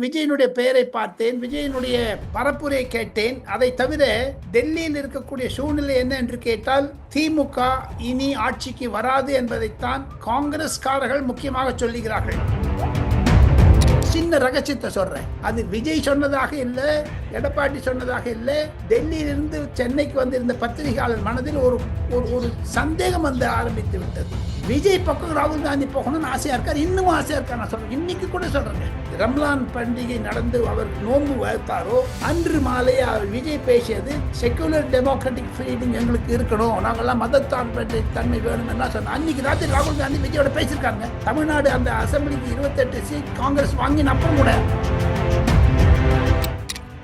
விஜயனுடைய பெயரை பார்த்தேன், விஜயனுடைய பரப்புரை கேட்டேன். அதை தவிர டெல்லியில் இருக்கக்கூடிய சூழ்நிலை என்ன என்று கேட்டால், திமுக இனி ஆட்சிக்கு வராது என்பதைத்தான் காங்கிரஸ்காரர்கள் முக்கியமாக சொல்லுகிறார்கள். சின்ன ரகசியத்தை சொல்றேன், அது விஜய் சொன்னதாக இல்லை, எடப்பாடி சொன்னதாக இல்லை. டெல்லியிலிருந்து சென்னைக்கு வந்திருந்த பத்திரிகையாளர் மனதில் ஒரு ஒரு சந்தேகம் வந்து ஆரம்பித்து விட்டது. விஜய் பக்கம் ராகுல் காந்தி போகணும்னு ஆசையா இருக்கார், இன்னும் ஆசையா இருக்கார். நான் சொல்றேன், இன்னைக்கு கூட சொல்றேன், ரம்லான் பண்டிகை நடந்து அவர் நோன்பு வைத்தாரோ அன்று மாலை விஜய் பேசியது செக்குலர் டெமோக்ராட்டிக் ஃப்ரீடம் எங்களுக்கு இருக்கணும், நாங்கெல்லாம் மதத்தார்பற்ற தன்மை வேணும் என்ன சொன்னோம். அன்னைக்கு ராத்திரி ராகுல் காந்தி விஜயோட பேசியிருக்காங்க. தமிழ்நாடு அந்த அசம்பிளிக்கு 28 சீட் காங்கிரஸ் வாங்கின அப்புறம் கூட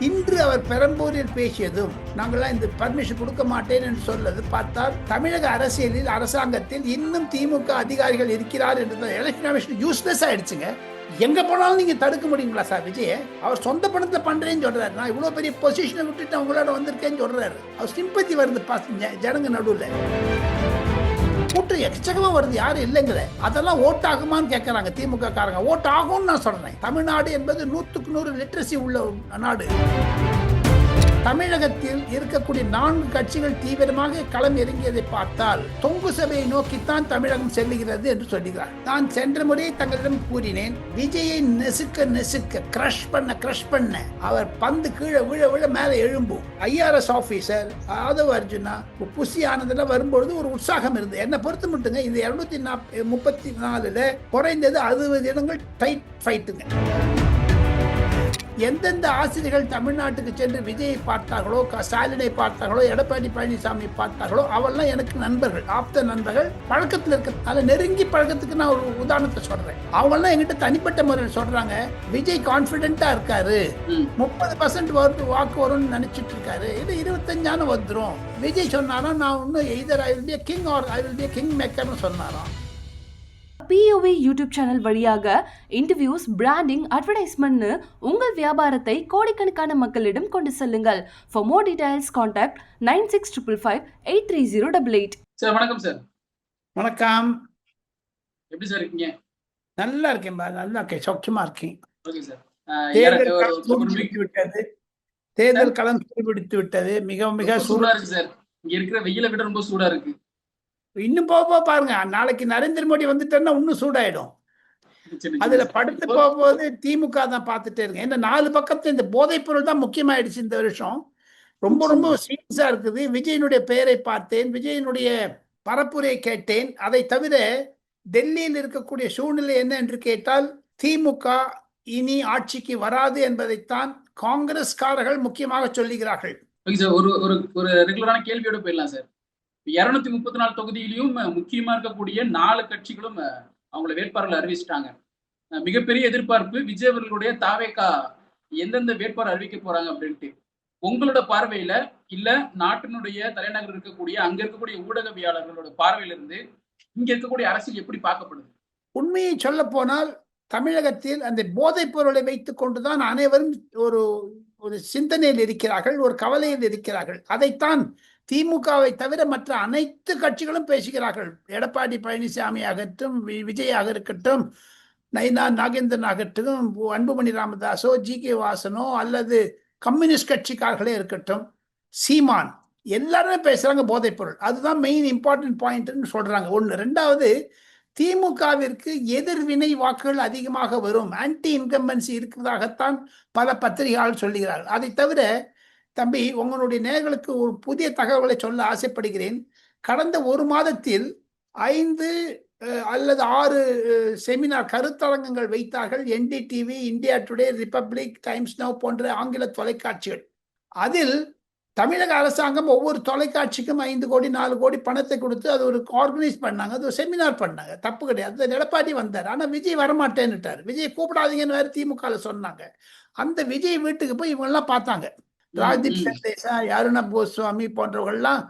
இன்று அவர் பெரம்பூரில் பேசியதும் நாங்களாம் இந்த பர்மிஷன் கொடுக்க மாட்டேன் என்று சொல்வது பார்த்தால் தமிழக அரசியலில் அரசாங்கத்தில் இன்னும் திமுக அதிகாரிகள் இருக்கிறார் என்று எலெக்ஷன் கமிஷன் யூஸ்லெஸ் ஆயிடுச்சுங்க. எங்க போனாலும் நீங்க தடுக்க முடியுங்களா சார்? விஜய் அவர் சொந்த பணத்தை பண்றேன்னு சொல்றாரு. நான் இவ்வளவு பெரிய பொசிஷனை விட்டுட்டு அவங்களோட வந்திருக்கேன்னு சொல்றாரு. அவர் சிம்பத்தி வருது ஜனங்க நடுவில், கூட்டம் எக்கச்சக்கமா வருது, யாரும் இல்லைங்கிற. அதெல்லாம் ஓட்டு ஆகுமான்னு கேட்கறாங்க திமுக காரங்க. ஓட்டு ஆகும்னு நான் சொல்றேன். தமிழ்நாடு என்பது 100க்கு 100 லிட்ரஸி உள்ள நாடு. தமிழகத்தில் இருக்கக்கூடிய 4 கட்சிகள் தீவிரமாக களம் இறங்கியதை பார்த்தால் தொங்கு சபையை நோக்கித்தான் தமிழகம் செல்லுகிறது என்று சொல்லுகிறார். நான் சென்ற முறை தங்களிடம் கூறினேன், விஜயை நெசுக்க கிரஷ் பண்ண அவர் பந்து கீழே விழ மேலே எழும்பும். ஐஆர்எஸ் ஆபீசர் ஆதவ் அர்ஜுனா புசி ஆனந்தெல்லாம் வரும்பொழுது ஒரு உற்சாகம் இருந்தது. என்னை பொறுத்து மட்டுங்க இந்த 234 குறைந்தது 60 இடங்கள் டைட் ஃபைட்டுங்க. எந்தெந்த ஆசிரியர்கள் தமிழ்நாட்டுக்கு சென்று விஜயை பார்த்தார்களோ, ஸ்டாலினை பார்த்தார்களோ, எடப்பாடி பழனிசாமி பார்த்தார்களோ அவெல்லாம் எனக்கு நண்பர்கள், ஆப்த நண்பர்கள், பழக்கத்தில் இருக்கிறதுனால நெருங்கி பழக்கத்துக்கு நான் ஒரு உதாரணத்தை சொல்றேன். அவங்கெல்லாம் எங்கிட்ட தனிப்பட்ட முறையில் சொல்றாங்க, விஜய் கான்பிடென்டா இருக்காரு, 30% வாக்கு வரும்னு நினைச்சிட்டு இருக்காரு, இது 25 வந்துடும். விஜய் சொன்னாராம், நான் இன்னும் either I will be king or I will be king மேக்கர்னு சொன்னாராம். POV யூடியூப் சேனல் வழியாக இன்டர்வியூஸ், பிராண்டிங், அட்வர்டைஸ்மெண்ட் உங்கள் வியாபாரத்தை கோடிக்கணக்கான மக்களிடம் கொண்டு செல்லுங்கள். For more details contact 9655583088. Sir வணக்கம் சார். வணக்கம். எப்படி சார் இருக்கீங்க? நல்லா இருக்கேன், நல்லா இருக்கேன், சௌக்கியமா இருக்கேன். Okay sir. தேர்தல் களம் சூடுபிடித்து விட்டது. மிக மிக சூடா இருக்கு சார். இங்க இருக்கிற வெயில விட ரொம்ப சூடா இருக்கு. இன்னும் போக பாருங்க, நாளைக்கு நரேந்திர மோடி வந்துட்டேன்னா இன்னும் சூடாயிடும். அதுல படுத்து போகும்போது திமுக தான் பார்த்துட்டே இருக்கு. ஏன்னா 4 பக்கத்துல இந்த போதைப் பொருள் தான் முக்கியமாயிடுச்சு இந்த வருஷம். ரொம்ப ரொம்ப சீரியஸா இருக்குது. விஜயனுடைய பெயரை பார்த்தேன், விஜயனுடைய பரப்புரை கேட்டேன். அதை தவிர டெல்லியில் இருக்கக்கூடிய சூழ்நிலை என்ன என்று கேட்டால், திமுக இனி ஆட்சிக்கு வராது என்பதைத்தான் காங்கிரஸ்காரர்கள் முக்கியமாக சொல்லுகிறார்கள். ஒரு ரெகுலரான கேள்வியோட போயிடலாம் சார். 234 தொகுதியிலையும் முக்கியமா இருக்கக்கூடிய 4 கட்சிகளும் அவங்கள வேட்பாளர்கள் அறிவிச்சிட்டாங்க. மிகப்பெரிய எதிர்பார்ப்பு விஜய் அவர்களுடைய தாவேகா எந்தெந்த வேட்பாளர் அறிவிக்க போறாங்க அப்படின்ட்டு. உங்களோட பார்வையில இல்ல நாட்டினுடைய தலைநகர் இருக்கக்கூடிய அங்க இருக்கக்கூடிய ஊடகவியாளர்களோட பார்வையில இருந்து இங்க இருக்கக்கூடிய அரசியல் எப்படி பார்க்கப்படுது? உண்மையை சொல்ல போனால் தமிழகத்தில் அந்த போதைப் பொருளை வைத்துக் கொண்டுதான் அனைவரும் ஒரு ஒரு சிந்தனையில் இருக்கிறார்கள், ஒரு கவலையில் இருக்கிறார்கள். அதைத்தான் திமுகவை தவிர மற்ற அனைத்து கட்சிகளும் பேசுகிறார்கள். எடப்பாடி பழனிசாமி ஆகட்டும், விஜயாக இருக்கட்டும், நயினா நாகேந்திரன் ஆகட்டும், அன்புமணி ராமதாஸோ, ஜி.கே. வாசனோ அல்லது கம்யூனிஸ்ட் கட்சிக்காரர்களே இருக்கட்டும், சீமான், எல்லாருமே பேசுறாங்க போதைப் பொருள். அதுதான் மெயின் இம்பார்ட்டன்ட் பாயிண்ட்னு சொல்றாங்க. ஒன்று. 2வது, திமுகவிற்கு எதிர்வினை வாக்குகள் அதிகமாக வரும், ஆன்டி இன்கம்பன்சி இருக்கிறதாகத்தான் பல பத்திரிகையாளர் சொல்லுகிறார்கள். அதை தவிர தம்பி, உங்களுடைய நேயர்களுக்கு ஒரு புதிய தகவலை சொல்ல ஆசைப்படுகிறேன். கடந்த 1 மாதத்தில் 5 அல்லது 6 செமினார் கருத்தரங்கங்கள் வைத்தார்கள். NDTV, India today, republic, times now போன்ற ஆங்கில தொலைக்காட்சிகள். அதில் தமிழக அரசாங்கம் ஒவ்வொரு தொலைக்காட்சிக்கும் 5 கோடி 4 கோடி பணத்தை கொடுத்து அது ஒரு ஆர்கனைஸ் பண்ணாங்க, அது ஒரு செமினார் பண்ணாங்க. தப்பு கிடையாது. எடப்பாடி வந்தார், ஆனால் விஜய் வரமாட்டேன்னுட்டார். விஜய் கூப்பிடாதீங்கன்னு வேறு திமுக சொன்னாங்க. அந்த விஜய் வீட்டுக்கு போய் இவங்கெல்லாம் பார்த்தாங்க. ராஜ்தீப் சர்தேசா, அருணா கோஸ்வாமி போன்றவர்கள்லாம்,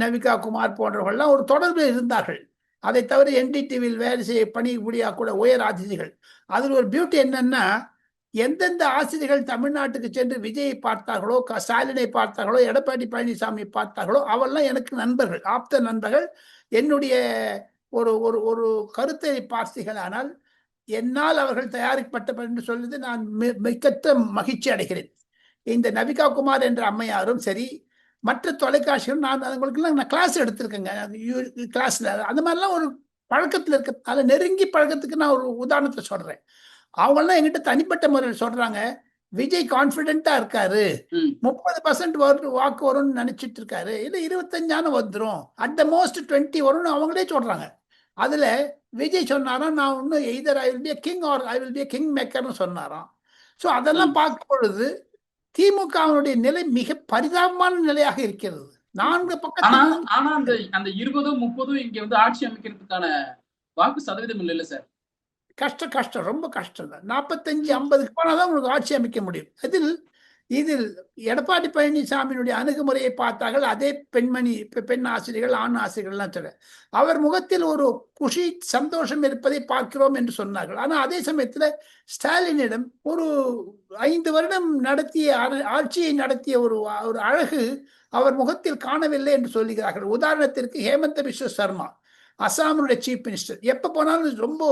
நவிகா குமார் போன்றவர்கள்லாம் ஒரு தொடர்பில் இருந்தார்கள். அதை தவிர NDTVயில் வேலை செய்ய பணிபுரியா கூட உயர் ஆசிரியர்கள். அதில் ஒரு பியூட்டி என்னன்னா, எந்தெந்த ஆசிரியர்கள் தமிழ்நாட்டுக்கு சென்று விஜயை பார்த்தார்களோ, ஸ்டாலினை பார்த்தார்களோ, எடப்பாடி பழனிசாமி பார்த்தார்களோ அவெல்லாம் எனக்கு நண்பர்கள், ஆப்த நண்பர்கள். என்னுடைய ஒரு ஒரு ஒரு கருத்தை பார்த்தீர்களானால், என்னால் அவர்கள் தயாரிக்கப்பட்ட என்று சொல்வது நான் மிக்கற்ற மகிழ்ச்சி அடைகிறேன். இந்த நவிகா குமார் என்ற அம்மையாரும் சரி, மற்ற தொலைக்காட்சிகளும் நான் அவங்களுக்குலாம் நான் கிளாஸ் எடுத்திருக்கேங்க. கிளாஸ்ல அந்த மாதிரிலாம் ஒரு பழக்கத்தில் இருக்க, அதில் நெருங்கி பழக்கத்துக்கு நான் ஒரு உதாரணத்தை சொல்றேன். அவங்கெல்லாம் எங்கிட்ட தனிப்பட்ட முறையில் சொல்றாங்க, விஜய் கான்பிடென்டா இருக்காரு, 30% வாக்கு வரும்னு நினைச்சிட்டு இருக்காரு, இல்ல 25 வந்துடும், அட் த மோஸ்ட் 20 வரும்னு அவங்களே சொல்றாங்க. அதுல விஜய் சொன்னாராம், நான் இன்னும் either I will be king or I will be king மேக்கர்னு சொன்னாராம். ஸோ அதெல்லாம் பார்க்கும் பொழுது திமுகவினுடைய நிலை மிக பரிதாபமான நிலையாக இருக்கிறது. 4 பக்கத்தில் ஆனா அந்த 20 30 இங்க வந்து ஆட்சி அமைக்கிறதுக்கான வாக்கு சதவீதம் இல்ல சார். கஷ்டம், ரொம்ப கஷ்டம் தான். 45-50க்கு போனாதான் உங்களுக்கு ஆட்சி அமைக்க முடியும். இதில் எடப்பாடி பழனிசாமியினுடைய அணுகுமுறையை பார்த்தார்கள். அதே பெண் ஆசிரியர்கள், ஆண் ஆசிரியர்கள்லாம் சொல்ல, அவர் முகத்தில் ஒரு குஷி, சந்தோஷம் இருப்பதை பார்க்கிறோம் என்று சொன்னார்கள். ஆனால் அதே சமயத்தில் ஸ்டாலினிடம் ஒரு 5 வருடம் நடத்திய ஆட்சியை நடத்திய ஒரு அழகு அவர் முகத்தில் காணவில்லை என்று சொல்லுகிறார்கள். உதாரணத்திற்கு ஹேமந்த பிஸ்வ சர்மா, அசாமுடைய சீஃப் மினிஸ்டர், எப்ப போனாலும் ரொம்ப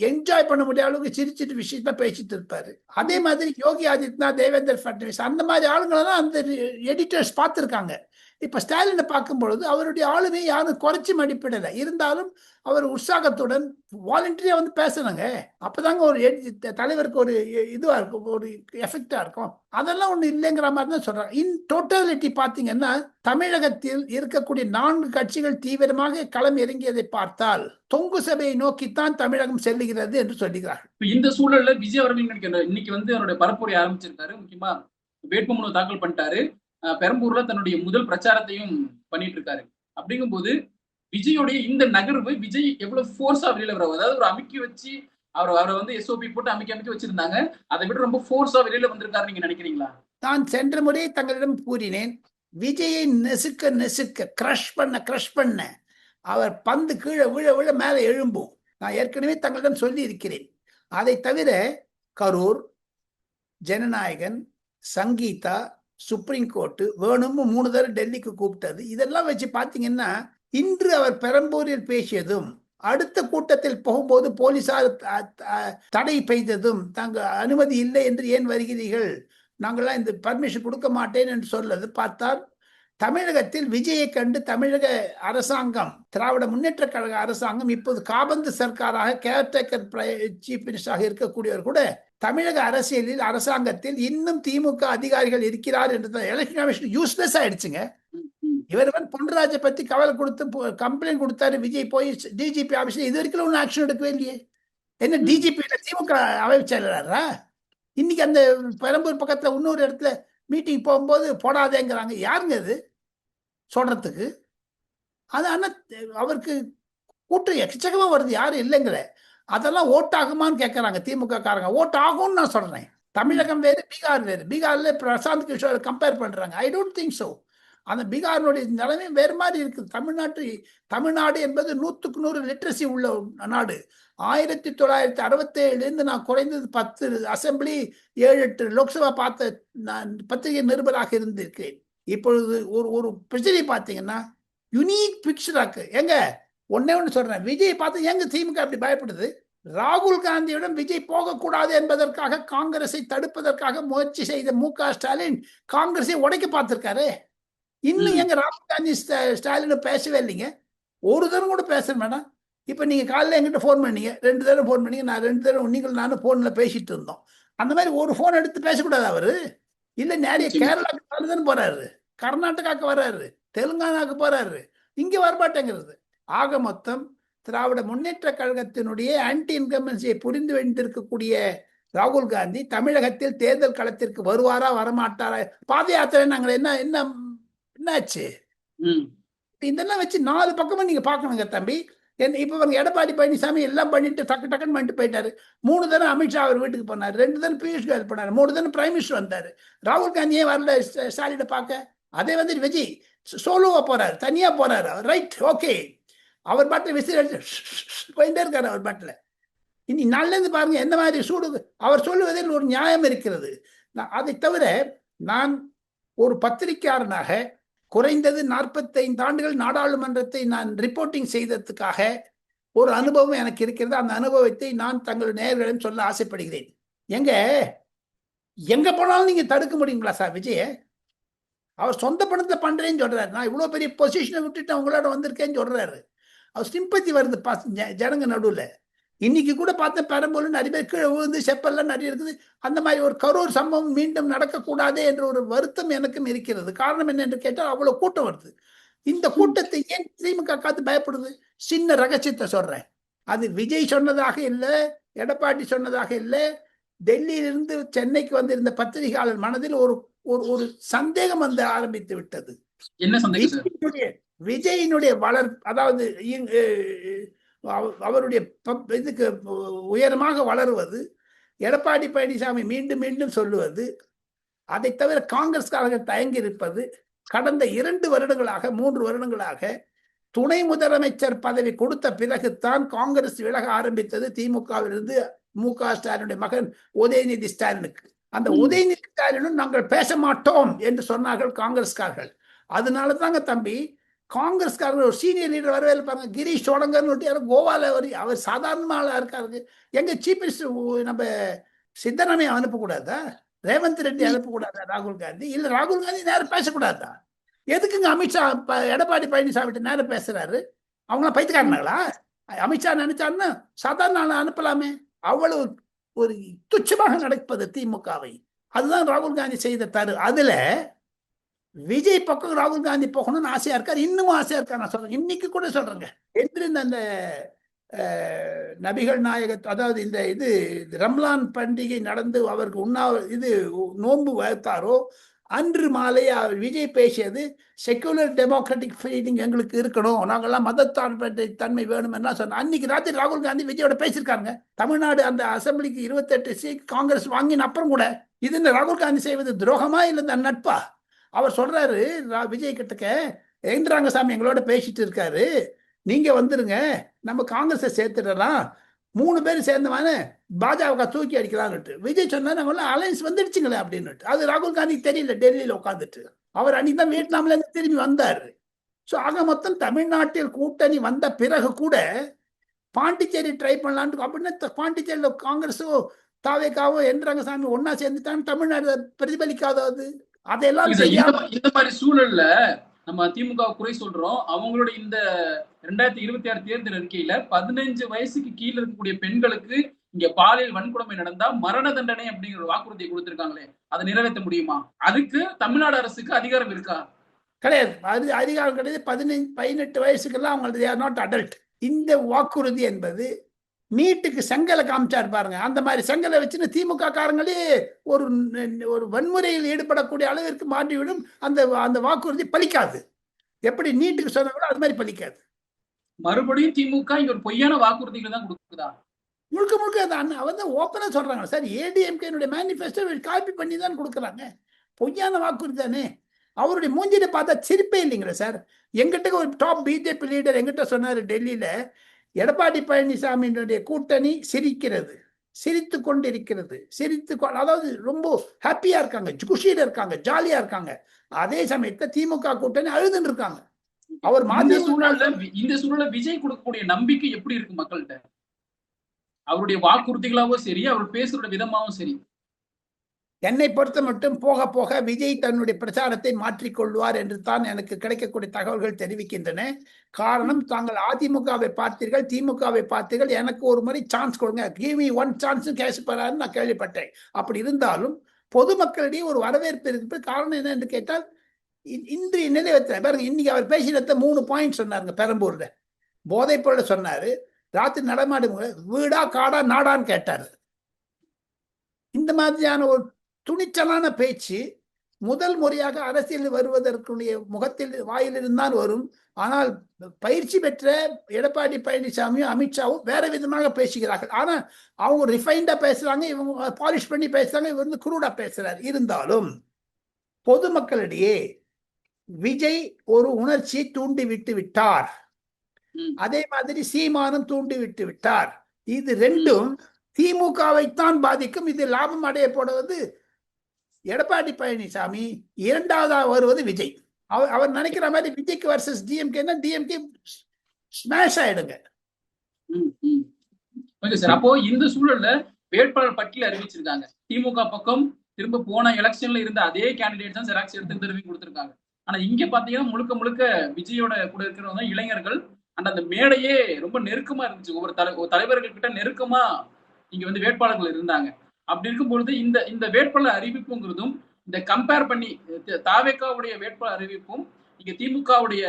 என்ஜாய் பண்ண முடியாத அளவுக்கு சிரிச்சிட்டு விஷயத்த பேசிட்டு இருப்பாரு. அதே மாதிரி யோகி ஆதித்யநாத், தேவேந்திர பட்னவிஸ், அந்த மாதிரி ஆளுங்களெல்லாம் அந்த எடிட்டர்ஸ் பார்த்துருக்காங்க. இப்ப ஸ்டாலினை பார்க்கும் பொழுது அவருடைய ஆளுமை யாரும் குறைச்சி மதிப்பிடலை. இருந்தாலும் அவர் உற்சாகத்துடன் வாலண்டரியா வந்து பேசணுங்க. அப்பதாங்க ஒரு தலைவருக்கு ஒரு இதுவா இருக்கும், ஒரு எஃபெக்டா இருக்கும். அதெல்லாம் ஒண்ணு இல்லைங்கிற மாதிரி தான் சொல்றாங்க. இன் டோட்டாலிட்டி பாத்தீங்கன்னா தமிழகத்தில் இருக்கக்கூடிய 4 கட்சிகள் தீவிரமாக களம் இறங்கியதை பார்த்தால் தொங்கு சபையை நோக்கித்தான் தமிழகம் செல்லுகிறது என்று சொல்லுகிறார்கள். இந்த சூழல்ல விஜய் அவர்கள் இன்னைக்கு வந்து அவருடைய பரப்புரை ஆரம்பிச்சிருக்காரு. முக்கியமா வேட்புமனு தாக்கல் பண்ணிட்டாரு. பெரம்பூர்ல தன்னுடைய முதல் பிரச்சாரத்தையும் பண்ணிட்டு இருக்காரு. அப்படிங்கும் போது விஜயோடைய இந்த நகர்வு, விஜய் எவ்வளவு ஃபோர்ஸா வெளியில வர, அதாவது ஒரு அமுக்கி வச்சு அவரை வந்து எஸ்ஓபி போட்டு அமைக்கி வச்சிருந்தாங்க, அதை விட ரொம்ப ஃபோர்ஸா வெளியில வந்திருக்காரு நீங்க நினைக்கிறீங்களா? நான் சென்ற முறை தங்களிடம் கூறினேன், விஜயை நெசுக்க கிரஷ் பண்ண அவர் பந்து கீழே விழ மேலே எழும்பும். நான் ஏற்கனவே தங்களிடம் சொல்லி இருக்கிறேன். அதை தவிர கரூர், ஜனநாயகன், சங்கீதா, சுப்ரீம் கோர்ட்டு வேணும்னு 3 தடவை டெல்லிக்கு கூப்பிட்டது, இதெல்லாம் வச்சு பார்த்தீங்கன்னா இன்று அவர் பெரம்பூரில் பேசியதும், அடுத்த கூட்டத்தில் போகும்போது போலீசார் தடை பெய்ததும், தாங்க அனுமதி இல்லை என்று ஏன் வருகிறீர்கள், நாங்கள்லாம் இந்த பர்மிஷன் கொடுக்க மாட்டேன் என்று சொல்லது பார்த்தால், தமிழகத்தில் விஜயை கண்டு தமிழக அரசாங்கம், திராவிட முன்னேற்ற கழக அரசாங்கம், இப்போது காபந்து சர்க்காராக கேர்டேக்கர் சீஃப் மினிஸ்டராக இருக்கக்கூடியவர் கூட தமிழக அரசியலில், அரசாங்கத்தில் இன்னும் திமுக அதிகாரிகள் இருக்கிறார் என்று எலெக்ஷன் கமிஷன் யூஸ்லெஸ் ஆயிடுச்சுங்க. இவர் பொன்ராஜை பத்தி கவலை கொடுத்து கம்ப்ளைண்ட் கொடுத்தாரு, விஜய் போய் டிஜிபி ஆபீஸ்ல இது வரைக்கும் ஒன்றும் ஆக்ஷன் எடுக்கவே இல்லையே. என்ன டிஜிபி திமுக அமைப்பு செயலரா? இன்னைக்கு அந்த பெரம்பூர் பக்கத்துல இன்னொரு இடத்துல மீட்டிங் போகும்போது போடாதேங்கிறாங்க. யாருங்க அது சொல்றதுக்கு? அது ஆனா அவருக்கு கூட்டம் எக்கச்சக்கமா வருது, யாரும் இல்லைங்கிற. அதெல்லாம் ஓட்டாகுமான்னு கேட்கறாங்க திமுக காரங்க. ஓட் ஆகும்னு நான் சொல்றேன். தமிழகம் வேறு, பீகார் வேறு. பீகார்ல பிரசாந்த் கிஷோர் கம்பேர் பண்றாங்க. I don't think so. அந்த பீகாரினுடைய நிலைமை வேறு மாதிரி இருக்குது. தமிழ்நாடு என்பது 100க்கு 100 லிட்ரஸி உள்ள நாடு. 1967 நான் குறைந்தது 10 அசம்பிளி, 7-8 லோக்சபா பார்த்த நான் பத்திரிகை நிருபராக இருந்திருக்கேன். இப்பொழுது ஒரு பிரச்சனை பார்த்தீங்கன்னா யுனிக் பிக்சராக்கு. எங்க ஒன்னு சொல்றேன், விஜய் பார்த்து எங்க திமுக அப்படி பயப்படுது? ராகுல் காந்தியுடன் விஜய் போகக்கூடாது என்பதற்காக, காங்கிரஸை தடுப்பதற்காக முயற்சி செய்த மு.க. ஸ்டாலின் காங்கிரஸை உடைக்க பார்த்திருக்காரு. இன்னும் எங்க ராகுல் காந்தி ஸ்டாலின் பேசவே இல்லைங்க. ஒரு தரம் கூட பேச வேண்டாம். இப்ப நீங்க காலையில் எங்கிட்ட போன் பண்ணீங்க, 2 தடவை போன் பண்ணீங்க, நான் 2 தடவை நீங்கள் நானும் போன்ல பேசிட்டு இருந்தோம். அந்த மாதிரி ஒரு போன் எடுத்து பேசக்கூடாது அவரு? இல்ல நிறைய கேரளாவுக்கு தானே போறாரு, கர்நாடகாவுக்கு வர்றாரு, தெலுங்கானாவுக்கு போறாரு, இங்க வரமாட்டேங்கிறது. ஆக மொத்தம் திராவிட முன்னேற்ற கழகத்தினுடைய ஆன்டி இன்கம்பன்சியை புரிந்து வைத்திருக்கக்கூடிய ராகுல் காந்தி தமிழகத்தில் தேர்தல் களத்திற்கு வருவாரா வரமாட்டாரா? பாத யாத்திரை நாங்கள் என்னாச்சு? இதெல்லாம் வச்சு 4 பக்கமும் நீங்க பாக்கணுங்க தம்பி. இப்ப எடப்பாடி பழனிசாமி எல்லாம் பண்ணிட்டு டக்குன்னு பண்ணிட்டு போயிட்டாரு. 3 தடவை அமித்ஷா அவர் வீட்டுக்கு போனாரு, 2 தடவை பியூஷ் கோயல் போனாரு, 3 தடவை பிரைம் மினிஸ்டர் வந்தாரு. ராகுல் காந்தியே வரல ஸ்டாலினை பார்க்க. அதே வந்து விஜய் சோலோவா போறாரு, தனியா போறாரு. Right, okay. அவர் பாட்டில் விசில் போயிட்டே இருக்காரு அவர் பாட்டில். இனி நல்லது பாருங்க எந்த மாதிரி சூடு. அவர் சொல்லுவதில் ஒரு நியாயம் இருக்கிறது. அதை தவிர நான் ஒரு பத்திரிகையாளனாக குறைந்தது 45 ஆண்டுகள் நாடாளுமன்றத்தை நான் ரிப்போர்ட்டிங் செய்ததுக்காக ஒரு அனுபவம் எனக்கு இருக்கிறது. அந்த அனுபவத்தை நான் தங்கள் நேயர்களிடம் சொல்ல ஆசைப்படுகிறேன். எங்க போனாலும் நீங்க தடுக்க முடியுங்களா சார் விஜய? அவர் சொந்த பணத்தை பண்றேன்னு சொல்றாரு. நான் இவ்வளவு பெரிய பொசிஷனை விட்டுட்டு அவங்களோட வந்திருக்கேன்னு சொல்றாரு. அவர் சிம்பத்தி வருது ஜனங்க நடுவுல. இன்னைக்கு கூட பார்த்தேன், பெரம்பலூர் நிறைய பேர் கீழே விழுந்து செப்பல்லாம் நிறைய இருக்குது. அந்த மாதிரி ஒரு கரூர் சம்பவம் மீண்டும் நடக்கக்கூடாது என்ற ஒரு வருத்தம் எனக்கும் இருக்கிறது. காரணம் என்ன என்று கேட்டால் அவ்வளவு கூட்டம் வருது. இந்த கூட்டத்தை ஏன் திமுக காத்து பயப்படுது? சின்ன ரகசியத்தை சொல்றேன். அது விஜய் சொன்னதாக இல்லை, எடப்பாடி சொன்னதாக இல்லை. டெல்லியிலிருந்து சென்னைக்கு வந்திருந்த பத்திரிகையாளர் மனதில் ஒரு ஒரு சந்தேகம் வந்து ஆரம்பித்து விட்டது. என்ன சந்தேகம்? விஜயினுடைய அதாவது அவருடைய இதுக்கு உயரமாக வளருவது, எடப்பாடி பழனிசாமி மீண்டும் மீண்டும் சொல்லுவது, அதை தவிர காங்கிரஸ்காரர்கள் தயங்கி இருப்பது, கடந்த 2 வருடங்களாக 3 வருடங்களாக துணை முதலமைச்சர் பதவி கொடுத்த பிறகுதான் காங்கிரஸ் விலக ஆரம்பித்தது திமுகவிலிருந்து மு.க. ஸ்டாலினுடைய மகன் உதயநிதி ஸ்டாலினுக்கு. அந்த உதயநிதி ஸ்டாலினும் நாங்கள் பேச மாட்டோம் என்று சொன்னார்கள் காங்கிரஸ்காரர்கள். அதனால தாங்க தம்பி, காங்கிரஸ்காரர்கள் ஒரு சீனியர் லீடர் வரவே இருப்பாங்க, கிரீஷ் சோடங்கர்னு கோவால அவர் சாதாரணமாக இருக்காரு. எங்க சீஃப் மினிஸ்டர் நம்ம சித்தராமையா அனுப்பக்கூடாதா? ரேவந்த் ரெட்டி அனுப்பக்கூடாதா? ராகுல் காந்தி இல்ல, ராகுல் காந்தி நேரம் பேசக்கூடாதா? எதுக்குங்க அமித்ஷா எடப்பாடி பழனிசாமி நேரம் பேசுறாரு? அவங்களாம் பைத்துக்காரனாங்களா? அமித்ஷா நினைச்சாருன்னா சாதாரண அனுப்பலாமே. அவ்வளவு ஒரு துச்சமாக நடப்பது திமுகவை. அதுதான் ராகுல் காந்தி செய்த தரு. அதுல விஜய் பக்கம் ராகுல் காந்தி போகணும்னு ஆசையா இருக்காரு, இன்னமும் ஆசையா இருக்காரு. நான் சொல்றேன், இன்னைக்கு கூட சொல்றேங்க, என்று அந்த நபிகள் அதாவது இந்த ரம்லான் பண்டிகை நடந்து அவருக்கு நோன்பு வைத்தாரோ அன்று மாலை விஜய் பேசியது செக்குலர் டெமோக்ராட்டிக் ஃபீலிங் எங்களுக்கு இருக்கணும், நாங்கெல்லாம் மதத்தார்பற்ற தன்மை வேணும் என்ன சொன்ன. அன்னைக்கு ராத்திரி ராகுல் காந்தி விஜயோட பேசியிருக்காங்க. தமிழ்நாடு அந்த அசம்பிளிக்கு 28 சீட் காங்கிரஸ் வாங்கின அப்புறம் கூட இது ராகுல் காந்தி செய்வது துரோகமா இல்லை நட்பா? அவர் சொல்றாரு விஜய் கிட்டக்க, ரங்கசாமி எங்களோட பேசிட்டு இருக்காரு, நீங்க வந்துருங்க, நம்ம காங்கிரஸை சேர்த்துடலாம், 3 பேரும் சேர்ந்தவான பாஜக தூக்கி அடிக்கலான்னுட்டு. விஜய் சொன்னா அலையன்ஸ் வந்துடுச்சுங்களே அப்படின்னு. அது ராகுல் காந்திக்கு தெரியல, டெல்லியில உட்காந்துட்டு. அவர் அன்னைக்கு தான் வியட்நாம்ல இருந்து திரும்பி வந்தாரு. ஸோ ஆக மொத்தம் தமிழ்நாட்டில் கூட்டணி வந்த பிறகு கூட பாண்டிச்சேரி ட்ரை பண்ணலான்ட்டு அப்படின்னு பாண்டிச்சேரியில் காங்கிரஸோ தாவேக்காவோ ரங்கசாமி ஒன்னா சேர்ந்துட்டான்னு தமிழ்நாடு பிரதிபலிக்காதது. அதெல்லாம் இந்த மாதிரி சூழல்ல நம்ம திமுக குறை சொல்றோம். அவங்களோட இந்த 2026 தேர்தல் அறிக்கையில 15 வயசுக்கு கீழே இருக்கக்கூடிய பெண்களுக்கு இங்க பாலியல் வன்கொடுமை நடந்தா மரண தண்டனை அப்படிங்கிற வாக்குறுதியை கொடுத்திருக்காங்களே, அதை நிறைவேற்ற முடியுமா? அதுக்கு தமிழ்நாடு அரசுக்கு அதிகாரம் இருக்கா? கிடையாது. அது அதிகாரம் கிடையாது. 18 வயசுக்கெல்லாம் அவங்க ஆர் நாட் அடல்ட். இந்த வாக்குறுதி என்பது நீட்டுக்கு செங்கலை காமிச்சாரு பாருங்க, அந்த மாதிரி செங்கலை வச்சுன்னு திமுக காரங்களே ஒரு வன்முறையில் ஈடுபடக்கூடிய அளவிற்கு மாற்றிவிடும். அந்த வாக்குறுதி பலிக்காது. எப்படி நீட்டுக்கு சொன்னாங்களோ அது மாதிரி பலிக்காது. மறுபடியும் திமுக இங்க ஒரு பொய்யான வாக்குறுதிகளை தான் கொடுக்குதா? முழுக்க முழுக்க அவன் ஓப்பனா சொல்றாங்க சார், ஏடிஎம்கே மேனிஃபெஸ்டோ காப்பி பண்ணி தான் கொடுக்குறாங்க. பொய்யான வாக்குறுதி தானே. அவருடைய மூஞ்சில பார்த்தா சிரிப்பே இல்லைங்களா சார். எங்கிட்ட ஒரு டாப் பிஜேபி லீடர் எங்கிட்ட சொன்னாரு, டெல்லியில எடப்பாடி பழனிசாமியினுடைய கூட்டணி சிரிக்கிறது, சிரித்து கொண்டிருக்கிறது, அதாவது ரொம்ப ஹாப்பியா இருக்காங்க, குஷியில இருக்காங்க, ஜாலியா இருக்காங்க. அதே சமயத்துல திமுக கூட்டணி அழுதுன்னு இருக்காங்க. அவர் இந்த சூழல்ல விஜய் கொடுக்கக்கூடிய நம்பிக்கை எப்படி இருக்கு மக்கள்கிட்ட? அவருடைய வாக்குறுதிகளாவும் சரி, அவர் பேசுற விதமாவும் சரி. என்னை பொறுத்த மட்டும் போக போக விஜய் தன்னுடைய பிரச்சாரத்தை மாற்றிக்கொள்வார் என்று தான் எனக்கு கிடைக்கக்கூடிய தகவல்கள் தெரிவிக்கின்றன. காரணம், தாங்கள் அதிமுகவை பார்த்தீர்கள், திமுகவை பார்த்தீர்கள், எனக்கு ஒரு முறை சான்ஸ் கொடுங்க, கிவ் மீ ஒன் சான்ஸ் பேசப்படுறாருன்னு நான் கேள்விப்பட்டேன். அப்படி இருந்தாலும் பொதுமக்களிடையே ஒரு வரவேற்பு இருக்கு. காரணம் என்ன என்று கேட்டால், இன்றைய நிலையத்தில் பாருங்க, இன்னைக்கு அவர் பேசினத 3 பாயிண்ட் சொன்னாருங்க. பெரம்பூர்ல போதைப் பொருள் சொன்னாரு, ராத்திரி நடமாடும் வீடா காடா நாடான்னு கேட்டாரு. இந்த மாதிரியான ஒரு துணிச்சலான பேச்சு முதல் முறையாக அரசியல் வருவதற்குரிய முகத்தில் வாயிலிருந்தான் வரும். ஆனால் பயிற்சி பெற்ற எடப்பாடி பழனிசாமியும் அமித்ஷாவும் வேற விதமாக பேசுகிறார்கள். ஆனா அவங்க ரிஃபைண்டா பேசுறாங்க, இவங்க பாலிஷ் பண்ணி பேசுறாங்க, இவர் வந்து குரூடா பேசுறாரு. இருந்தாலும் பொதுமக்களிடையே விஜய் ஒரு உணர்ச்சியை தூண்டி விட்டு விட்டார். அதே மாதிரி சீமானும் தூண்டி விட்டு விட்டார். இது ரெண்டும் திமுகவைத்தான் பாதிக்கும். இது லாபம் அடைய போடுவது எடப்பாடி பழனிசாமி, இரண்டாவதாக வருவது விஜய். அவர் நினைக்கிற மாதிரி விஜய்க்கு வர்சஸ் டிஎம்கே டிஎம்கே ஸ்மாஷ் ஆயிடுங்க. Okay sir. அப்போ இந்த சூழல்ல வேட்பாளர் பட்டியல் அறிவிச்சிருக்காங்க. திமுக பக்கம் திரும்ப போன எலெக்ஷன்ல இருந்த அதே கேண்டிடேட் தான் ஜெராக்ஸ் எடுத்து திரும்பி கொடுத்திருக்காங்க. ஆனா இங்க பாத்தீங்கன்னா முழுக்க முழுக்க விஜயோட கூட இருக்கிறவங்க இளைஞர்கள் அந்த மேடையே ரொம்ப நெருக்கமா இருந்துச்சு. ஒரு தலைவர்கள் கிட்ட நெருக்கமா இங்க வந்து வேட்பாளர்கள் இருந்தாங்க. அப்படி இருக்கும் பொழுது இந்த இந்த வேட்பாளர் அறிவிப்புங்கிறதும் இந்த கம்பேர் பண்ணி தாவேக்காவுடைய வேட்பாளர் அறிவிப்பும் இங்க திமுகவுடைய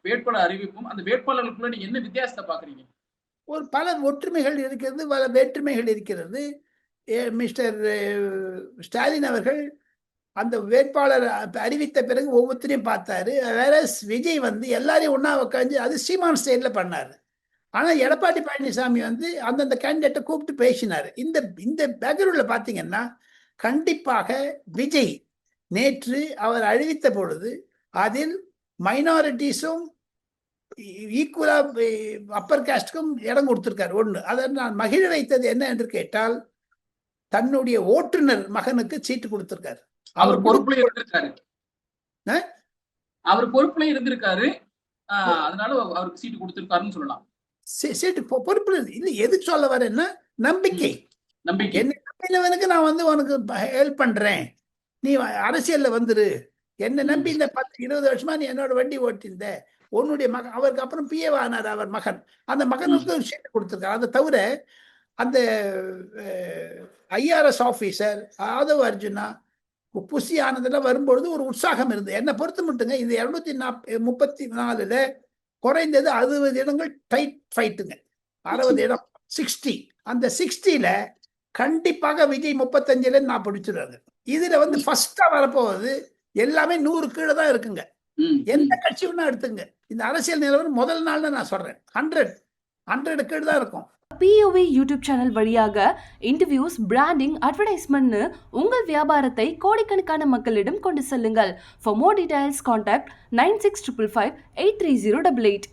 வேட்பாளர் அறிவிப்பும் அந்த வேட்பாளர்களுக்குள்ள நீங்க என்ன வித்தியாசத்தை பாக்குறீங்க? ஒரு பல ஒற்றுமைகள் இருக்கிறது, பல வேற்றுமைகள் இருக்கிறது. மிஸ்டர் ஸ்டாலின் அவர்கள் அந்த வேட்பாளர் அறிவித்த பிறகு ஒவ்வொருத்தரையும் பார்த்தாரு. வேற விஜய் வந்து எல்லாரையும் ஒன்னா உட்காந்து அது சீமான் ஸ்டைல்ல பண்ணாரு. ஆனா எடப்பாடி பழனிசாமி வந்து அந்தந்த கேண்டிடேட்டை கூப்பிட்டு பேசினாரு. இந்த இந்த பேக்ரவுண்ட்ல பாத்தீங்கன்னா கண்டிப்பாக விஜய் நேற்று அவர் அறிவித்த பொழுது அதில் மைனாரிட்டிஸும் ஈக்குவலா அப்பர் காஸ்டுக்கும் இடம் கொடுத்திருக்காரு. ஒண்ணு அதை நான் மகிழ வைத்தது என்ன என்று கேட்டால் தன்னுடைய ஓட்டுநர் மகனுக்கு சீட்டு கொடுத்திருக்காரு. அவர் பொறுப்புல இருந்திருக்காரு. அவர் பொறுப்புல இருந்திருக்காரு. அதனால அவருக்கு சீட்டு கொடுத்திருக்காருன்னு சொல்லலாம். சீட்டு பொறுப்புல இல்லை. எதுக்கு சொல்ல வரேன்னா நம்பிக்கை. என்ன நம்பினவனுக்கு நான் வந்து உனக்கு ஹெல்ப் பண்றேன், நீ அரசியல்ல வந்துரு, என்ன நம்பி இந்த 10-20 வருஷமா நீ என்னோட வண்டி ஓட்டிருந்த, உன்னுடைய மகன் அவருக்கு அப்புறம் பிஏ ஆனார் அவர் மகன், அந்த மகனுக்கு ஒரு சீட்டு கொடுத்திருக்காரு. அதை தவிர அந்த ஐஆர்எஸ் ஆபீசர் ஆதவ் அர்ஜுனா புசி ஆனதெல்லாம் வரும்பொழுது ஒரு உற்சாகம் இருந்தது. என்னை பொறுத்து மட்டுங்க இது 234 குறைந்தது 60 இடங்கள் டைட் ஃபைட்டுங்க. 60 இடம் 60. அந்த 60ல கண்டிப்பாக விஜய் 35ல நான் பிடிச்சிடுறாரு. இதுல வந்து ஃபர்ஸ்டா வரப்போவது எல்லாமே 100 கீழே தான் இருக்குங்க. எந்த கட்சி வேணா எடுத்துங்க. இந்த அரசியல் நிலவரம் முதல் நாள்ல நான் சொல்றேன் 100 கீழே தான் இருக்கும். POV யூடியூப் சேனல் வழியாக இன்டர்வியூஸ், பிராண்டிங், அட்வர்டைஸ்மெண்ட்னு உங்கள் வியாபாரத்தை கோடிக்கணக்கான மக்களிடம் கொண்டு செல்லுங்கள். For more details, contact 9655 83088.